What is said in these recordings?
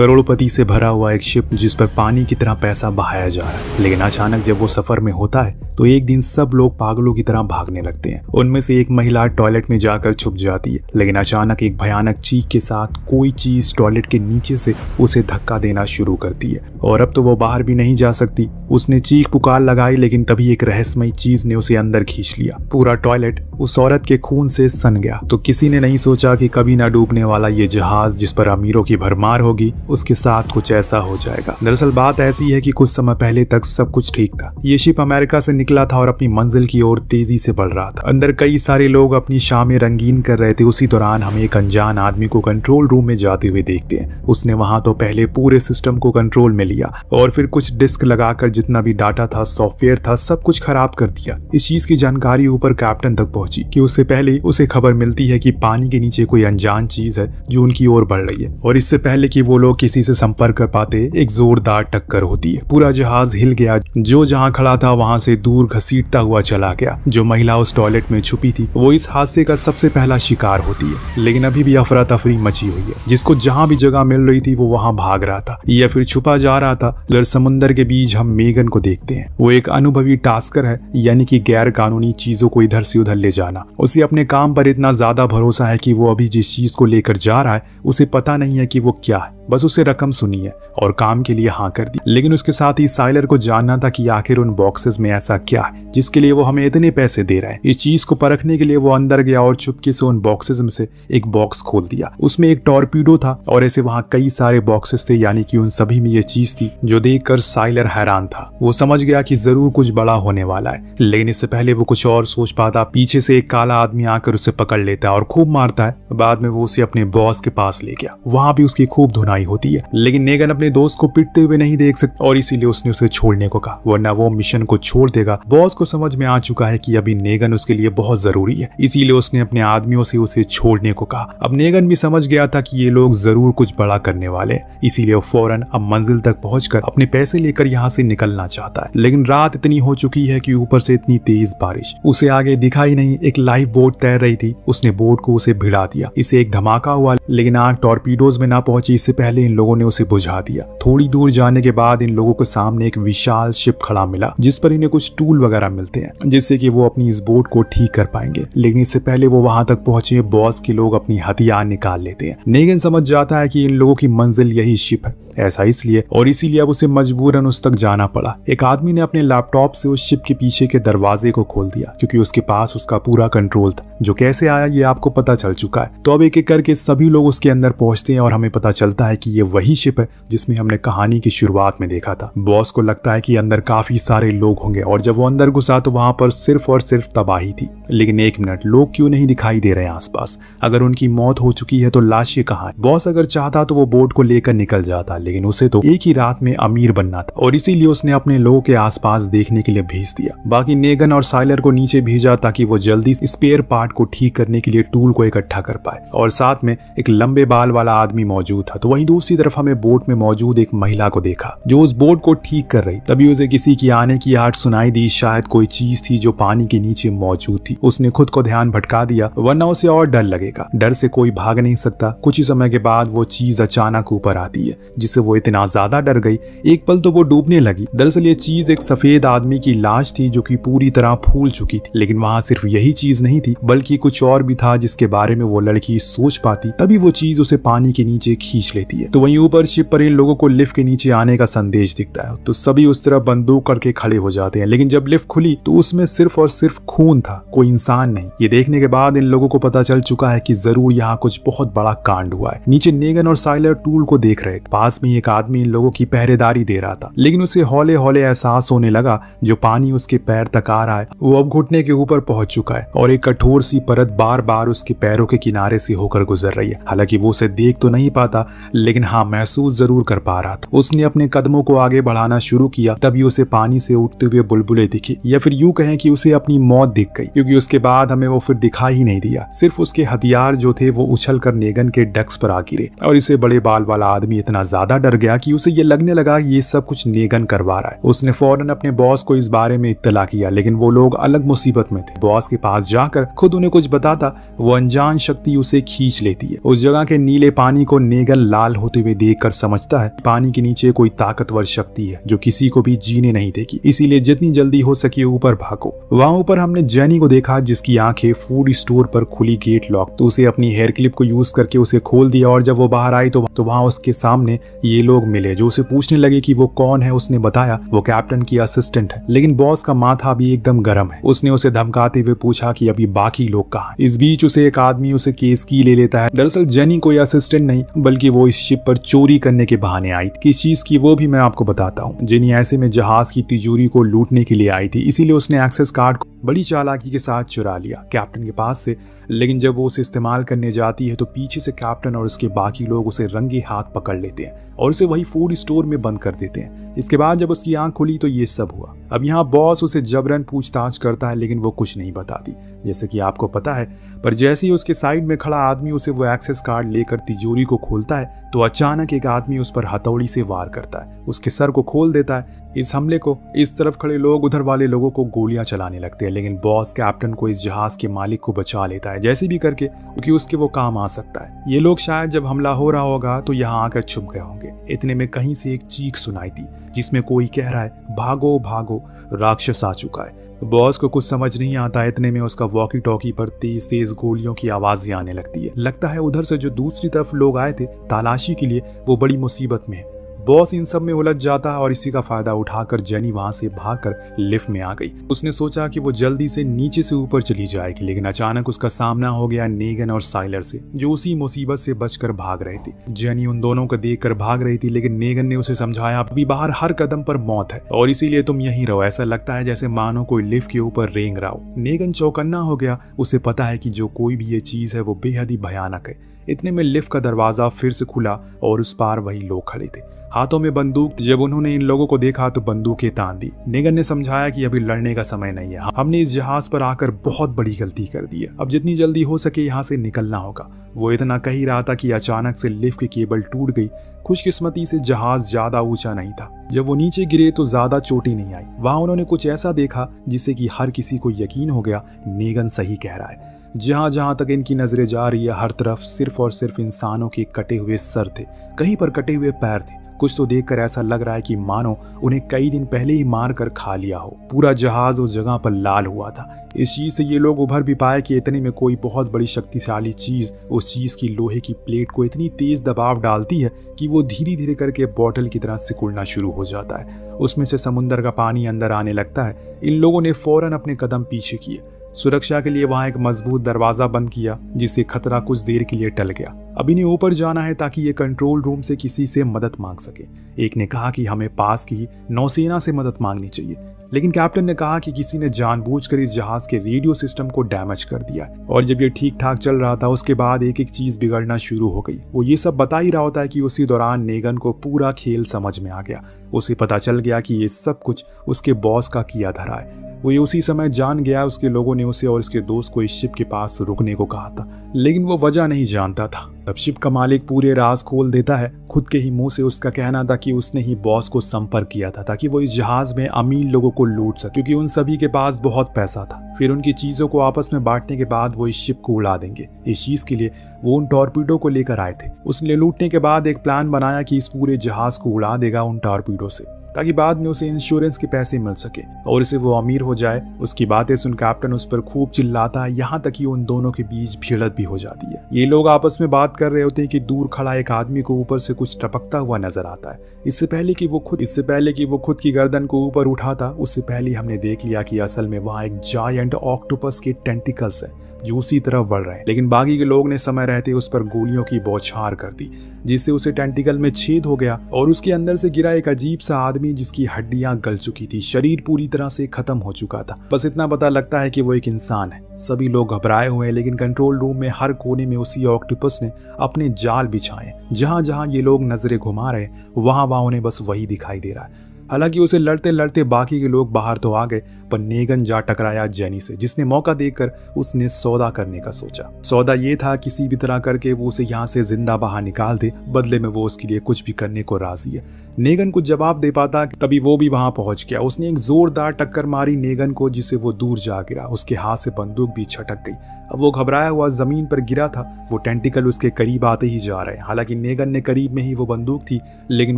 करोड़पति से भरा हुआ एक शिप जिस पर पानी की तरह पैसा बहाया जा रहा है। लेकिन अचानक जब वो सफर में होता है तो एक दिन सब लोग पागलों की तरह भागने लगते हैं। उनमें से एक महिला टॉयलेट में जाकर छुप जाती है, लेकिन अचानक एक भयानक चीख के साथ कोई चीज टॉयलेट के नीचे से उसे धक्का देना शुरू करती है और अब तो वो बाहर भी नहीं जा सकती। उसने चीख पुकार लगाई, लेकिन तभी एक रहस्यमयी चीज ने उसे अंदर खींच लिया। पूरा टॉयलेट उस औरत के खून से सन गया। तो किसी ने नहीं सोचा कि कभी ना डूबने वाला ये जहाज जिस पर अमीरों की भरमार होगी, उसके साथ कुछ ऐसा हो जाएगा। दरअसल बात ऐसी है कि कुछ समय पहले तक सब कुछ ठीक था। ये शिप अमेरिका से निकला था और अपनी मंजिल की ओर तेजी से बढ़ रहा था। अंदर कई सारे लोग अपनी शामें रंगीन कर रहे थे। उसी दौरान हम एक अनजान आदमी को कंट्रोल रूम में जाते हुए देखते हैं। उसने वहां तो पहले पूरे सिस्टम को कंट्रोल में लिया और फिर कुछ डिस्क लगाकर जितना भी डाटा था, सॉफ्टवेयर था, सब कुछ खराब कर दिया। इस चीज की जानकारी ऊपर कैप्टन तक पहुंची कि उससे पहले उसे खबर मिलती है कि पानी के नीचे कोई अनजान चीज है जो उनकी ओर बढ़ रही है और इससे पहले कि वो लोग किसी से संपर्क कर पाते एक जोरदार टक्कर होती है। पूरा जहाज हिल गया। जो जहां खड़ा था वहां से दूर घसीटता हुआ चला गया। जो महिला उस टॉयलेट में छुपी थी वो इस हादसे का सबसे पहला शिकार होती है, लेकिन अभी भी अफरा तफरी मची हुई है। जिसको जहां भी जगह मिल रही थी वो वहां भाग रहा था या फिर छुपा जा रहा था। समुद्र के बीच हम मेगन को देखते हैं। वो एक अनुभवी टास्कर है, यानी कि गैर कानूनी चीजों को इधर से उधर ले जाना। उसे अपने काम पर इतना ज्यादा भरोसा है कि वो अभी जिस चीज को लेकर जा रहा है उसे पता नहीं है कि वो क्या है। बस उसे रकम सुनी है और काम के लिए हाँ कर दी। लेकिन उसके साथ ही साइलर को जानना था कि आखिर उन बॉक्सेस में ऐसा क्या है जिसके लिए वो हमें इतने पैसे दे रहा है। इस चीज को परखने के लिए वो अंदर गया और चुपके से उन बॉक्सेस में से एक बॉक्स खोल दिया। उसमें एक टॉर्पीडो था और ऐसे वहां कई सारे बॉक्सेस थे, यानी कि उन सभी में ये चीज थी जो देखकर साइलर हैरान था। वो समझ गया कि जरूर कुछ बड़ा होने वाला है, लेकिन इससे पहले वो कुछ और सोच पाता पीछे से एक काला आदमी आकर उसे पकड़ लेता है और खूब मारता है। बाद में वो उसे अपने बॉस के पास ले गया। वहां भी उसकी खूब धुनाई होती है, लेकिन नेगन अपने दोस्त को पिटते हुए नहीं देख सकता और इसीलिए उसने उसे छोड़ने को कहा, वरना वो मिशन को छोड़ देगा। बॉस को समझ में आ चुका है कि अभी नेगन उसके लिए बहुत जरूरी है, इसीलिए उसने अपने आदमियों से उसे छोड़ने को कहा। अब नेगन भी समझ गया था कि ये लोग जरूर कुछ बड़ा करने वाले हैं, इसीलिए वो फौरन अब मंजिल तक पहुंचकर अपने पैसे लेकर यहाँ से निकलना चाहता है। लेकिन रात इतनी हो चुकी है कि ऊपर से इतनी तेज बारिश, उसे आगे दिखाई नहीं। एक लाइफ बोट तैर रही थी, उसने बोट को उसे भिड़ा दिया। इसे एक धमाका हुआ, लेकिन आग टॉर्पीडोज में ना पहुंची इससे पहले इन लोगों ने उसे बुझा दिया। थोड़ी दूर जाने के बाद इन लोगों के सामने एक विशाल शिप खड़ा मिला जिस पर इन्हें कुछ टूल वगैरह मिलते हैं जिससे कि वो अपनी इस बोट को ठीक कर पाएंगे। लेकिन इससे पहले वो वहां तक पहुंचे, बॉस के लोग अपनी हथियार निकाल लेते हैं। नेगन समझ जाता है कि इन लोगों की मंजिल यही शिप है। ऐसा इसलिए और इसीलिए अब उसे मजबूरन उस तक जाना पड़ा। एक आदमी ने अपने लैपटॉप से उस शिप के पीछे के दरवाजे को खोल दिया क्योंकि उसके पास उसका पूरा कंट्रोल था। जो कैसे आया ये आपको पता चल चुका है। तो अब एक एक करके सभी लोग उसके अंदर पहुंचते हैं और हमें पता चलता है कि ये वही शिप है जिसमें हमने कहानी की शुरुआत में देखा था। बॉस को लगता है कि अंदर काफी सारे लोग होंगे और जब वो अंदर घुसा तो वहां पर सिर्फ और सिर्फ तबाही थी। लेकिन एक मिनट, लोग क्यों नहीं दिखाई दे रहे हैं आसपास? अगर उनकी मौत हो चुकी है तो लाशें कहाँ हैं? बॉस अगर चाहता तो वो बोट को लेकर निकल जाता, लेकिन उसे तो एक ही रात में अमीर बनना था और इसीलिए उसने अपने लोगों के आसपास देखने के लिए भेज दिया। बाकी नेगन और साइलर को नीचे भेजा ताकि वो जल्दी स्पेयर पार्ट को ठीक करने के लिए टूल को इकट्ठा कर पाए और साथ में एक लंबे बाल वाला आदमी मौजूद था। तो वहीं दूसरी तरफ हमें बोट में मौजूद एक महिला को देखा जो उस बोट को ठीक कर रही। तभी उसे किसी की आने की आहट सुनाई दी। शायद कोई चीज थी जो पानी के नीचे मौजूद थी। उसने खुद को ध्यान भटका दिया, वरना उसे और डर लगेगा। डर से कोई भाग नहीं सकता। कुछ ही समय के बाद वो चीज अचानक ऊपर आती है जिससे वो इतना ज्यादा डर गई, एक पल तो वो डूबने लगी। दरअसल ये चीज एक सफेद आदमी की लाश थी जो कि पूरी तरह फूल चुकी थी। लेकिन वहां सिर्फ यही चीज नहीं थी बल्कि कुछ और भी था जिसके बारे में वो लड़की सोच पाती। तभी वो चीज उसे पानी के नीचे खींच लेती है। तो वहीं ऊपर शिप पर इन लोगों को लिफ्ट के नीचे आने का संदेश दिखता है तो सभी उस तरफ बंदूक करके खड़े हो जाते हैं। लेकिन जब लिफ्ट खुली तो उसमें सिर्फ और सिर्फ खून था, कोई इंसान नहीं। ये देखने के बाद इन लोगों को पता चल चुका है कि जरूर यहाँ कुछ बहुत बड़ा कांड हुआ है। नीचे नेगन और साइलर टूल को देख रहे। पास में एक आदमी इन लोगों की पहरेदारी दे रहा था, लेकिन उसे हौले हौले एहसास होने लगा जो पानी उसके पैर तक आ रहा है वो अब घुटने के ऊपर पहुंच चुका है और एक कठोर सी परत बार बार उसके पैरों के किनारे से होकर गुजर रही है। हालांकि वो उसे देख तो नहीं पाता, लेकिन हाँ महसूस जरूर कर पा रहा था। उसने अपने कदमों को आगे बढ़ाना शुरू किया, तभी उसे पानी से उठते हुए बुलबुले दिखे, या फिर यूं कहें कि उसे अपनी मौत दिख गई, क्योंकि उसके बाद हमें वो फिर दिखाई ही नहीं दिया। सिर्फ उसके हथियार जो थे वो उछल कर नेगन के डक्स पर आ गिरे और इसे बड़े बाल वाला आदमी इतना ज्यादा डर गया कि उसे ये लगने लगा ये सब कुछ नेगन करवा रहा है। उसने फौरन अपने बॉस को इस बारे में इत्तला किया, लेकिन वो लोग अलग मुसीबत में थे। बॉस के पास जाकर खुद उन्हें कुछ बताता, वो अनजान शक्ति उसे खींच लेती है। उस जगह के नीले पानी को नेगन लाल लाल होते हुए देखकर समझता है पानी के नीचे कोई ताकतवर शक्ति है जो किसी को भी जीने नहीं देगी, इसीलिए जितनी जल्दी हो सके ऊपर भागो। वहां ऊपर हमने जेनी को देखा जिसकी आंखें फूड स्टोर पर खुली गेट लॉक, तो उसे अपनी हेयर क्लिप को यूज करके उसे खोल दिया और जब वो बाहर आई तो वहां उसके सामने ये लोग मिले जो उसे पूछने लगे कि वो कौन है। उसने बताया वो कैप्टन की असिस्टेंट है, लेकिन बॉस का माथा भी एकदम गर्म है। उसने उसे धमकाते हुए पूछा कि अभी बाकी लोग कहाँ। इस बीच उसे एक आदमी उसे केस की ले लेता है। दरअसल जेनी कोई असिस्टेंट नहीं बल्कि वो इस शिप पर चोरी करने के बहाने आई थी। किस चीज की वो भी मैं आपको बताता हूँ। जेनी ऐसे में जहाज की तिजोरी को लूटने के लिए आई थी, इसीलिए उसने एक्सेस कार्ड को बड़ी चालाकी के साथ चुरा लिया कैप्टन के पास से। लेकिन जब वो उसे इस्तेमाल करने जाती है तो पीछे से कैप्टन और उसके बाकी लोग उसे रंगे हाथ पकड़ लेते हैं और उसे वही फूड स्टोर में बंद कर देते हैं। इसके बाद जब उसकी आंख खुली तो ये सब हुआ। अब यहाँ बॉस उसे जबरन पूछताछ करता है लेकिन वो कुछ नहीं बताती जैसे कि आपको पता है। पर जैसे ही उसके साइड में खड़ा आदमी उसे वो एक्सेस कार्ड लेकर तिजोरी को खोलता है तो अचानक एक आदमी उस पर हथौड़ी से वार करता है, उसके सर को खोल देता है। इस हमले को इस तरफ खड़े लोग उधर वाले लोगों को गोलियां चलाने लगते हैं, लेकिन बॉस कैप्टन को इस जहाज के मालिक को बचा लेता है जैसे भी करके, क्योंकि उसके वो काम आ सकता है। ये लोग शायद जब हमला हो रहा होगा तो यहाँ आकर छुप गए होंगे। इतने में कहीं से एक चीख सुनाई दी जिसमें कोई कह रहा है भागो भागो राक्षस आ चुका है। बॉस को कुछ समझ नहीं आता। इतने में उसका वॉकी टॉकी पर तेज तेज गोलियों की आवाजें आने लगती है। लगता है उधर से जो दूसरी तरफ लोग आए थे तलाशी के लिए वो बड़ी मुसीबत में है। बॉस इन सब में उलझ जाता है और इसी का फायदा उठाकर जेनी वहां से भागकर लिफ्ट में आ गई। उसने सोचा कि वो जल्दी से नीचे से ऊपर चली जाएगी, लेकिन अचानक उसका सामना हो गया नेगन और साइलर से जो उसी मुसीबत से बचकर भाग रहे थे। जेनी उन दोनों को देखकर भाग रही थी, लेकिन नेगन ने उसे समझाया अभी बाहर हर कदम पर मौत है और इसीलिए तुम यहीं रहो। ऐसा लगता है जैसे मानो कोई लिफ्ट के ऊपर रेंग रहा हो। नेगन चौकन्ना हो गया। उसे पता है कि जो कोई भी ये चीज है वो बेहद ही भयानक है। इतने में लिफ्ट का दरवाजा फिर से खुला और उस पार वही लोग खड़े थे हाथों में बंदूक। जब उन्होंने इन लोगों को देखा तो बंदूकें तान दी। नेगन ने समझाया कि अभी लड़ने का समय नहीं है, हमने इस जहाज पर आकर बहुत बड़ी गलती कर दी है, अब जितनी जल्दी हो सके यहाँ से निकलना होगा। वो इतना कह ही रहा था कि अचानक से लिफ्ट की केबल टूट गई। खुशकिस्मती से जहाज ज्यादा ऊंचा नहीं था। जब वो नीचे गिरे तो ज्यादा चोटी नहीं आई। वहां उन्होंने कुछ ऐसा देखा जिससे कि हर किसी को यकीन हो गया नेगन सही कह रहा है। जहां जहां तक इनकी नजरें जा रही है हर तरफ सिर्फ और सिर्फ इंसानों के कटे हुए सर थे, कहीं पर कटे हुए पैर थे। कुछ तो देखकर ऐसा लग रहा है कि मानो उन्हें कई दिन पहले ही मार कर खा लिया हो। पूरा जहाज उस जगह पर लाल हुआ था। इस चीज से ये लोग उभर भी पाए कि इतने में कोई बहुत बड़ी शक्तिशाली चीज उस चीज की लोहे की प्लेट को इतनी तेज दबाव डालती है कि वो धीरे धीरे करके बॉटल की तरह सिकुड़ना शुरू हो जाता है। उसमें से समुद्र का पानी अंदर आने लगता है। इन लोगों ने फौरन अपने कदम पीछे किए। सुरक्षा के लिए वहां एक मजबूत दरवाजा बंद किया जिससे खतरा कुछ देर के लिए टल गया। अब इन्हें ऊपर जाना है ताकि ये कंट्रोल रूम से किसी से मदद मांग सके। एक ने कहा कि हमें पास की नौसेना से मदद मांगनी चाहिए, लेकिन कैप्टन ने कहा कि किसी ने जानबूझकर इस जहाज के रेडियो सिस्टम को डैमेज कर दिया। और जब ये ठीक ठाक चल रहा था उसके बाद एक एक चीज बिगड़ना शुरू हो गई। वो ये सब बता ही रहा होता है कि उसी दौरान नेगन को पूरा खेल समझ में आ गया। उसे पता चल गया कि ये सब कुछ उसके बॉस का किया धरा है। वो ये उसी समय जान गया उसके लोगों ने उसे और उसके दोस्त को इस शिप के पास रुकने को कहा था, लेकिन वो वजह नहीं जानता था। तब शिप का मालिक पूरे राज खोल देता है। खुद के ही मुंह से उसका कहना था कि उसने ही बॉस को संपर्क किया था ताकि वो इस जहाज में अमीर लोगों को लूट सके, क्योंकि उन सभी के पास बहुत पैसा था। फिर उनकी चीजों को आपस में बांटने के बाद वो इस शिप को उड़ा देंगे। इस चीज के लिए वो उन टॉर्पीडो को लेकर आए थे। उसने लूटने के बाद एक प्लान बनाया कि इस पूरे जहाज को उड़ा देगा उन टॉर्पीडो से, ताकि बाद में उसे इंश्योरेंस के पैसे मिल सके और इसे वो अमीर हो जाए। उसकी बातें सुन कैप्टन उस पर खूब चिल्लाता है, यहाँ तक कि उन दोनों के बीच भिड़ंत भी हो जाती है। ये लोग आपस में बात कर रहे होते हैं कि दूर खड़ा एक आदमी को ऊपर से कुछ टपकता हुआ नजर आता है। इससे पहले कि वो खुद की गर्दन को ऊपर उठाता, उससे पहले हमने देख लिया कि असल में वहाँ एक जायंट ऑक्टोपस के टेंटिकल्स है जो उसी तरफ बढ़ रहे हैं। लेकिन बाकी के लोग ने समय रहते उस पर गोलियों की बौछार कर दी, जिससे उसे टेंटिकल में छेद हो गया और उसके अंदर से गिरा एक अजीब सा आदमी जिसकी हड्डियां गल चुकी थी, शरीर पूरी तरह से खत्म हो चुका था। बस इतना पता लगता है कि वो एक इंसान है। सभी लोग घबराए हुए हैं, लेकिन कंट्रोल रूम में हर कोने में उसी ऑक्टोपस ने अपने जाल बिछाए। जहां जहां ये लोग नजरें घुमा रहे वहां उन्हें बस वही दिखाई दे रहा है। हालांकि उसे लड़ते लड़ते बाकी के लोग बाहर तो आ गए, पर नेगन जा टकराया जेनी से, जिसने मौका देखकर उसने सौदा करने का सोचा। सौदा ये था किसी भी तरह करके वो उसे यहाँ से जिंदा बाहर निकाल दे, बदले में वो उसके लिए कुछ भी करने को राजी है। नेगन कुछ जवाब दे पाता तभी वो भी वहां पहुंच गया। उसने एक जोरदार टक्कर मारी नेगन को, जिससे वो दूर जा गिरा। उसके हाथ से बंदूक भी छटक गई। अब वो घबराया हुआ जमीन पर गिरा था। वो टेंटिकल उसके करीब आते ही जा रहे हैं। हालांकि नेगन ने करीब में ही वो बंदूक थी, लेकिन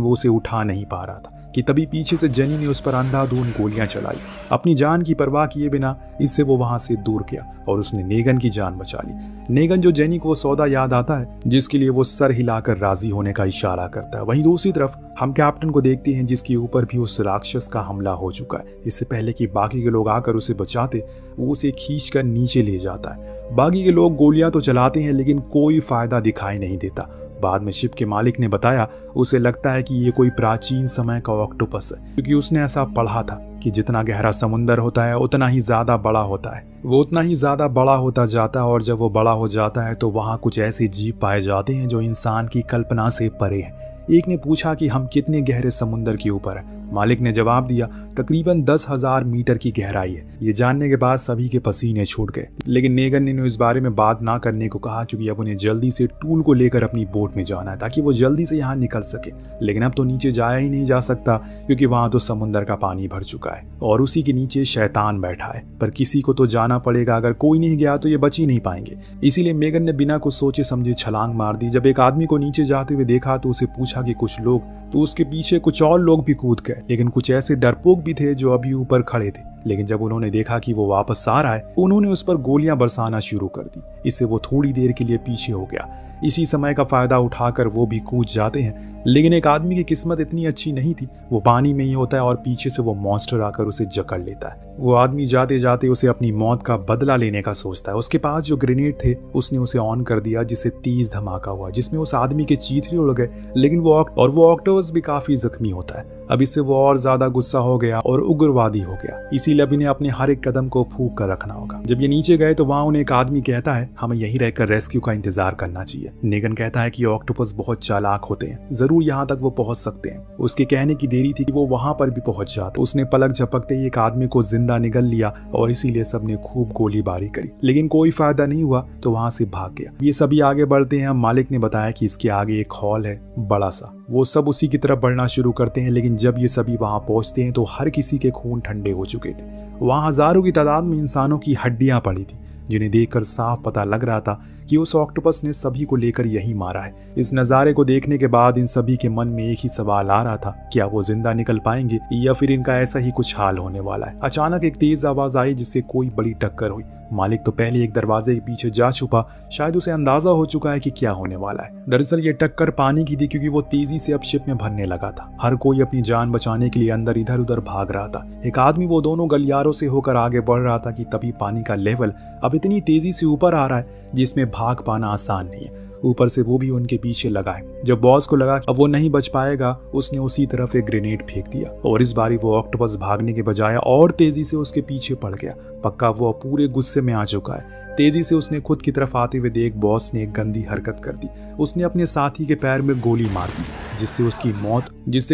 वो उसे उठा नहीं पा रहा था कि तभी पीछे से जेनी ने उस पर अंधाधुंध गोलियां चलाई। अपनी जान की परवाह किए बिना इससे वो वहां से दूर गया और उसने नेगन की जान बचा ली। नेगन जो जेनी को वो सौदा याद आता है जिसके लिए वो सर हिलाकर राजी होने का इशारा करता है। वहीं दूसरी तरफ हम कैप्टन को देखते हैं, जिसके ऊपर भी उस राक्षस का हमला हो चुका है। इससे पहले कि बाकी के लोग आकर उसे बचाते, वो उसे खींचकर नीचे ले जाता है। बाकी के लोग गोलियां तो चलाते हैं, लेकिन कोई फायदा दिखाई नहीं देता। बाद में शिप के मालिक ने बताया उसे लगता है कि ये कोई प्राचीन समय का ऑक्टोपस है, क्योंकि उसने ऐसा पढ़ा था कि जितना गहरा समुंदर होता है उतना ही ज्यादा बड़ा होता है। वो उतना ही ज्यादा बड़ा होता जाता है और जब वो बड़ा हो जाता है तो वहाँ कुछ ऐसे जीव पाए जाते हैं जो इंसान की कल्पना से परे हैं। एक ने पूछा कि हम कितने गहरे समुंदर के ऊपर है। मालिक ने जवाब दिया तकरीबन 10,000 मीटर की गहराई है। ये जानने के बाद सभी के पसीने छूट गए, लेकिन नेगन ने इस बारे में बात ना करने को कहा, क्योंकि अब उन्हें जल्दी से टूल को लेकर अपनी बोट में जाना है ताकि वो जल्दी से यहाँ निकल सके। लेकिन अब तो नीचे जाया ही नहीं जा सकता, क्योंकि वहां तो समुंदर का पानी भर चुका है और उसी के नीचे शैतान बैठा है। पर किसी को तो जाना पड़ेगा, अगर कोई नहीं गया तो ये बच ही नहीं पाएंगे। इसीलिए मेगन ने बिना कुछ सोचे समझे छलांग मार दी। जब एक आदमी को नीचे जाते हुए देखा तो उसे पूछा कि कुछ लोग, तो उसके पीछे कुछ और लोग भी कूद गए, लेकिन कुछ ऐसे डरपोक भी थे जो अभी ऊपर खड़े थे। लेकिन जब उन्होंने देखा कि वो वापस आ रहा है, उन्होंने उस पर गोलियां बरसाना शुरू कर दी। इससे वो थोड़ी देर के लिए पीछे हो गया। इसी समय का फायदा उठाकर वो भी कूद जाते हैं, लेकिन एक आदमी की किस्मत इतनी अच्छी नहीं थी। वो पानी में ही होता है और पीछे से वो मॉन्स्टर आकर उसे जकड़ लेता है। वो आदमी जाते जाते उसे अपनी मौत का बदला लेने का सोचता है। उसके पास जो ग्रेनेड थे उसने उसे ऑन कर दिया, जिससे तेज धमाका हुआ, जिसमें उस आदमी के चीथड़े उड़ गए। लेकिन वो ऑक्टोपस भी काफी जख्मी होता है। अब इससे वो और ज्यादा गुस्सा हो गया और उग्रवादी हो गया। इसीलिए अब इन्हें अपने हर एक कदम को फूंक कर रखना होगा। जब ये नीचे गए तो वहां उन्हें एक आदमी कहता है हमें यहीं रहकर रेस्क्यू का इंतजार करना चाहिए। नेगन कहता है कि ऑक्टोपस बहुत चालाक होते हैं, जरूर यहाँ तक वो पहुंच सकते हैं। उसके कहने की देरी थी कि वो वहां पर भी पहुंच जाता। उसने पलक झपकते ही एक आदमी को जिंदा निगल लिया और इसीलिए सबने खूब गोलीबारी करी, लेकिन कोई फायदा नहीं हुआ तो वहां से भाग गया। ये सभी आगे बढ़ते हैं। मालिक ने बताया कि इसके आगे एक हॉल है बड़ा सा। वो सब उसी की तरफ बढ़ना शुरू करते हैं, लेकिन जब ये सभी वहां पहुंचते हैं तो हर किसी के खून ठंडे हो चुके थे। वहां हजारों की तादाद में इंसानों की हड्डियां पड़ी थी, जिन्हें देखकर साफ पता लग रहा था कि उस ऑक्टोपस ने सभी को लेकर यहीं मारा है। इस नज़ारे को देखने के बाद इन सभी के मन में एक ही सवाल आ रहा था, क्या वो जिंदा निकल पाएंगे या फिर इनका ऐसा ही कुछ हाल होने वाला है। अचानक एक तेज आवाज आई जिससे कोई बड़ी टक्कर हुई। मालिक तो पहले एक दरवाजे के पीछे जा छुपा, शायद उसे अंदाजा हो चुका है कि क्या होने वाला है। दरअसल ये टक्कर पानी की थी, क्योंकि वो तेजी से अब शिप में भरने लगा था। हर कोई अपनी जान बचाने के लिए अंदर इधर उधर भाग रहा था। एक आदमी वो दोनों गलियारों से होकर आगे बढ़ रहा था कि तभी पानी का लेवल अब इतनी तेजी से ऊपर आ रहा है जिसमें भाग पाना आसान नहीं है। ऊपर से वो भी उनके पीछे लगा है। जब बॉस को लगा अब वो नहीं बच पाएगा, उसने उसी तरफ एक ग्रेनेड फेंक दिया और इस बारी वो ऑक्टोपस भागने के बजाय और तेजी से उसके पीछे पड़ गया। पक्का वो पूरे गुस्से में आ चुका है। तेजी से उसने खुद की तरफ आते हुए देख बॉस ने एक गंदी हरकत कर दी। उसने अपने साथी के पैर में गोली मार दी, जिससे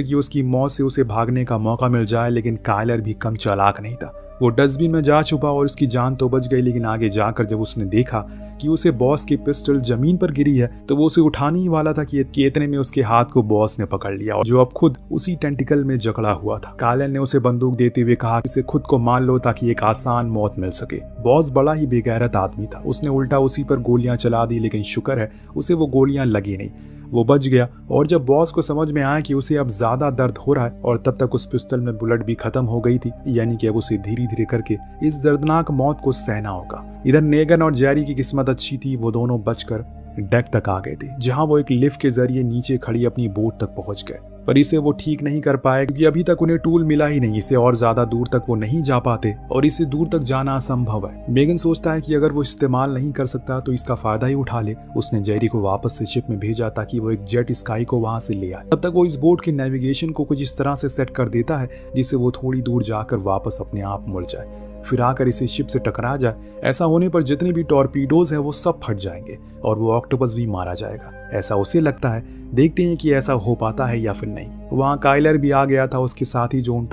कि उसकी मौत से उसे भागने का मौका मिल जाए। लेकिन कायलर भी कम चालाक नहीं था। वो डस्टबिन में जा छुपा और उसकी जान तो बच गई, लेकिन आगे जाकर जब उसने देखा कि उसे बॉस की पिस्टल जमीन पर गिरी है तो वो उसे उठाने ही वाला था कि इतने में उसके हाथ को बॉस ने पकड़ लिया, और जो अब खुद उसी टेंटिकल में जकड़ा हुआ था। कायलर ने उसे बंदूक देते हुए कहा इसे खुद को मार लो ताकि एक आसान मौत मिल सके। बॉस बड़ा ही बेगैरत आदमी था। उसने उल्टा उसी पर गोलियां चला दी, लेकिन शुक्र है उसे वो गोलियां लगी नहीं, वो बच गया। और जब बॉस को समझ में आया कि उसे अब ज्यादा दर्द हो रहा है और तब तक उस पिस्टल में बुलेट भी खत्म हो गई थी, यानी कि अब उसे धीरे धीरे करके इस दर्दनाक मौत को सहना होगा। इधर नेगन और जेरी की किस्मत अच्छी थी, वो दोनों बचकर डेक तक आ गए थे, जहां वो एक लिफ्ट के जरिए नीचे खड़ी अपनी बोट तक पहुंच गए। पर इसे वो ठीक नहीं कर पाए, क्योंकि अभी तक उन्हें टूल मिला ही नहीं। इससे और ज्यादा दूर तक वो नहीं जा पाते और इससे दूर तक जाना असंभव है। मेगन सोचता है कि अगर वो इस्तेमाल नहीं कर सकता तो इसका फायदा ही उठा ले। उसने जेरी को वापस से शिप में भेजा ताकि वो एक जेट स्काई को वहां से ले आए। तब तक वो इस बोट के नेविगेशन को कुछ इस तरह से सेट कर देता है जिससे वो थोड़ी दूर जाकर वापस अपने आप मुड़ जाए। फिर आकर इसे शिप से टकरा जाए। ऐसा होने पर जितने भी टॉर्पीडोज हैं वो सब फट जाएंगे और वो ऑक्टोपस भी मारा जाएगा, ऐसा उसे लगता है। देखते हैं कि ऐसा हो पाता है या फिर नहीं। वहाँ काइलर भी आ गया था, उसके साथ ही जो उन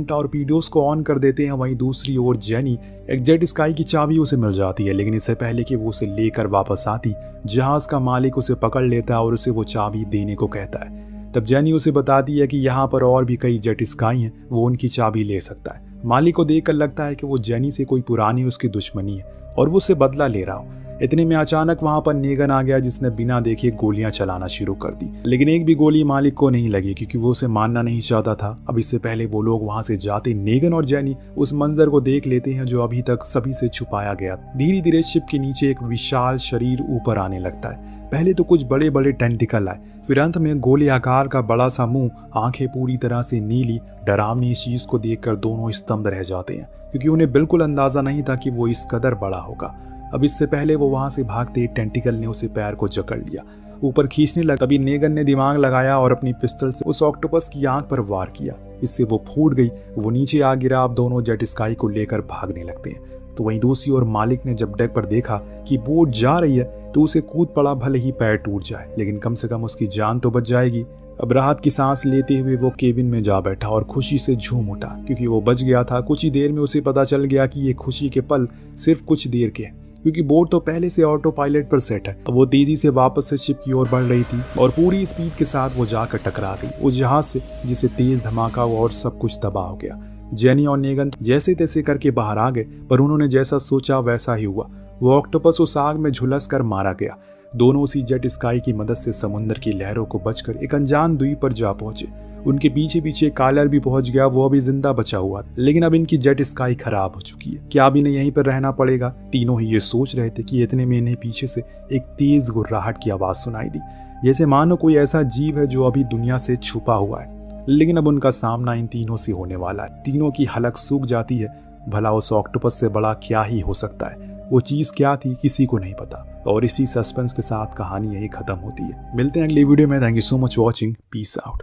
टॉर्पीडोज को ऑन कर देते हैं। वहीं दूसरी ओर जेनी एक जेट स्काई की चाबी उसे मिल जाती है, लेकिन इससे पहले कि वो उसे लेकर वापस आती, जहाज का मालिक उसे पकड़ लेता है और उसे वो चाबी देने को कहता है। तब जेनी उसे बताती है कि यहाँ पर और भी कई जेट स्काई हैं, वो उनकी चाबी ले सकता है। मालिक को देखकर लगता है कि वो जेनी से कोई पुरानी उसकी दुश्मनी है और वो उससे बदला ले रहा हो। इतने में अचानक वहां पर नेगन आ गया, जिसने बिना देखे गोलियां चलाना शुरू कर दी। लेकिन एक भी गोली मालिक को नहीं लगी, क्योंकि वो उसे मानना नहीं चाहता था। अब इससे पहले वो लोग वहां से जाते, नेगन और जेनी उस मंजर को देख लेते हैं जो अभी तक सभी से छुपाया गया। धीरे धीरे शिप के नीचे एक विशाल शरीर ऊपर आने लगता है। पहले तो कुछ बड़े बड़े टेंटिकल आए, फिर अंत में गोले आकार का बड़ा सा मुंह, आंखें पूरी तरह से नीली। डरावनी इस चीज को देखकर दोनों स्तंभ रह जाते हैं, क्योंकि उन्हें बिल्कुल अंदाजा नहीं था कि वो इस कदर बड़ा होगा। अब इससे पहले वो वहां से भागते, टेंटिकल ने उसे पैर को जकड़ लिया, ऊपर खींचने लगा। तभी नेगन ने दिमाग लगाया और अपनी पिस्टल से उस ऑक्टोपस की आंख पर वार किया। इससे वो फूट गई, वो नीचे आ गिरा। अब दोनों जेट स्काई को लेकर भागने लगते हैं। तो वहीं दूसरी ओर मालिक ने जब डेक पर देखा कि बोट जा रही है, तो उसे कूद पड़ा, भले ही पैर टूट जाए, लेकिन कम से कम उसकी जान तो बच जाएगी। अब राहत की सांस लेते हुए वो केबिन में जा बैठा और खुशी से झूम उठा, क्योंकि वो बच गया था। कुछ ही देर में उसे पता चल गया कि ये खुशी के पल सिर्फ कुछ देर के, क्योंकि बोट तो पहले से ऑटो पायलट पर सेट है। अब वो तेजी से वापस से शिप की ओर बढ़ रही थी और पूरी स्पीड के साथ वो जाकर टकरा गई उस जहाज से, जिसे तेज धमाका हुआ और सब कुछ तबाह हो गया। जेनी और नेगन जैसे तैसे करके बाहर आ गए, पर उन्होंने जैसा सोचा वैसा ही हुआ। वो ऑक्टोपस उस आग में झुलस कर मारा गया। दोनों उसी जेट स्काई की मदद से समुद्र की लहरों को बचकर एक अनजान द्वीप पर जा पहुंचे। उनके पीछे पीछे काइलर भी पहुंच गया, वो अभी जिंदा बचा हुआ, लेकिन अब इनकी जेट स्काई खराब हो चुकी है। क्या अब इन्हें यहीं पर रहना पड़ेगा? तीनों ही ये सोच रहे थे कि इतने में इन्हें पीछे से एक तेज गुर्राहट की आवाज सुनाई दी, जैसे मानो कोई ऐसा जीव है जो अभी दुनिया से छुपा हुआ है। लेकिन अब उनका सामना इन तीनों से होने वाला है। तीनों की हलक सूख जाती है। भला उस ऑक्टोपस से बड़ा क्या ही हो सकता है? वो चीज क्या थी, किसी को नहीं पता। और इसी सस्पेंस के साथ कहानी यही खत्म होती है। मिलते हैं अगली वीडियो में। Thank you so much watching. Peace out.